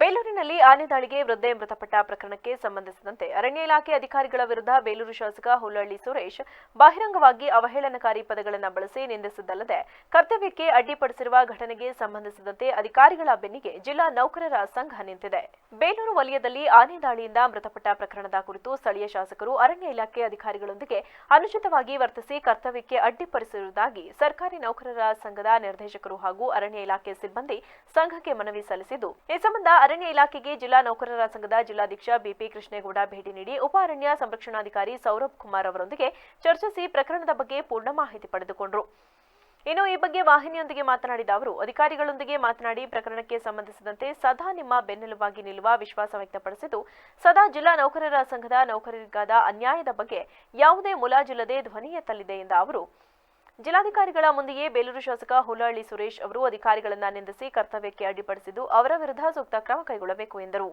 ಬೇಲೂರಿನಲ್ಲಿ ಆನೆ ದಾಳಿಗೆ ವೃದ್ಧೆ ಮೃತಪಟ್ಟ ಪ್ರಕರಣಕ್ಕೆ ಸಂಬಂಧಿಸಿದಂತೆ ಅರಣ್ಯ ಇಲಾಖೆ ಅಧಿಕಾರಿಗಳ ವಿರುದ್ಧ ಬೇಲೂರು ಶಾಸಕ ಹುಲ್ಲಳ್ಳಿ ಸುರೇಶ್ ಬಹಿರಂಗವಾಗಿ ಅವಹೇಳನಕಾರಿ ಪದಗಳನ್ನು ಬಳಸಿ ನಿಂದಿಸಿದ್ದಲ್ಲದೆ ಕರ್ತವ್ಯಕ್ಕೆ ಅಡ್ಡಿಪಡಿಸಿರುವ ಘಟನೆಗೆ ಸಂಬಂಧಿಸಿದಂತೆ ಅಧಿಕಾರಿಗಳ ಬೆನ್ನಿಗೆ ಜಿಲ್ಲಾ ನೌಕರರ ಸಂಘ ನಿಂತಿದೆ. ಬೇಲೂರು ವಲಯದಲ್ಲಿ ಆನೆ ದಾಳಿಯಿಂದ ಮೃತಪಟ್ಟ ಪ್ರಕರಣದ ಕುರಿತು ಸ್ಥಳೀಯ ಶಾಸಕರು ಅರಣ್ಯ ಇಲಾಖೆ ಅಧಿಕಾರಿಗಳೊಂದಿಗೆ ಅನುಚಿತವಾಗಿ ವರ್ತಿಸಿ ಕರ್ತವ್ಯಕ್ಕೆ ಅಡ್ಡಿಪಡಿಸಿರುವುದಾಗಿ ಸರ್ಕಾರಿ ನೌಕರರ ಸಂಘದ ನಿರ್ದೇಶಕರು ಹಾಗೂ ಅರಣ್ಯ ಇಲಾಖೆ ಸಿಬ್ಬಂದಿ ಸಂಘಕ್ಕೆ ಮನವಿ ಸಲ್ಲಿಸಿದ್ದು, ಈ ಸಂಬಂಧ ಅರಣ್ಯ ಇಲಾಖೆಗೆ ಜಿಲ್ಲಾ ನೌಕರರ ಸಂಘದ ಜಿಲ್ಲಾಧ್ಯಕ್ಷ ಬಿಪಿ ಕೃಷ್ಣೇಗೌಡ ಭೇಟಿ ನೀಡಿ ಉಪ ಅರಣ್ಯ ಸಂರಕ್ಷಣಾಧಿಕಾರಿ ಸೌರಭ್ ಕುಮಾರ್ ಅವರೊಂದಿಗೆ ಚರ್ಚಿಸಿ ಪ್ರಕರಣದ ಬಗ್ಗೆ ಪೂರ್ಣ ಮಾಹಿತಿ ಪಡೆದುಕೊಂಡರು. ಇನ್ನು ಈ ಬಗ್ಗೆ ವಾಹಿನಿಯೊಂದಿಗೆ ಮಾತನಾಡಿದ ಅವರು, ಅಧಿಕಾರಿಗಳೊಂದಿಗೆ ಮಾತನಾಡಿ ಪ್ರಕರಣಕ್ಕೆ ಸಂಬಂಧಿಸಿದಂತೆ ಸದಾ ನಿಮ್ಮ ಬೆನ್ನೆಲುಬಾಗಿ ನಿಲ್ಲುವ ವಿಶ್ವಾಸ ವ್ಯಕ್ತಪಡಿಸಿದ್ದು, ಸದಾ ಜಿಲ್ಲಾ ನೌಕರರ ಸಂಘದ ನೌಕರರಿಗಾದ ಅನ್ಯಾಯದ ಬಗ್ಗೆ ಯಾವುದೇ ಮುಲಾಜಿಲ್ಲದೆ ಧ್ವನಿ ಎತ್ತಲಿದೆ ಎಂದ ಅವರು, ಜಿಲ್ಲಾಧಿಕಾರಿಗಳ ಮುಂದೆಯೇ ಬೇಲೂರು ಶಾಸಕ ಹುಲ್ಲಳ್ಳಿ ಸುರೇಶ್ ಅವರು ಅಧಿಕಾರಿಗಳನ್ನ ನಿಂದಿಸಿ ಕರ್ತವ್ಯಕ್ಕೆ ಅಡ್ಡಿಪಡಿಸಿದ್ದು ಅವರ ವಿರುದ್ಧ ಸೂಕ್ತ ಕ್ರಮ ಕೈಗೊಳ್ಳಬೇಕು ಎಂದರು.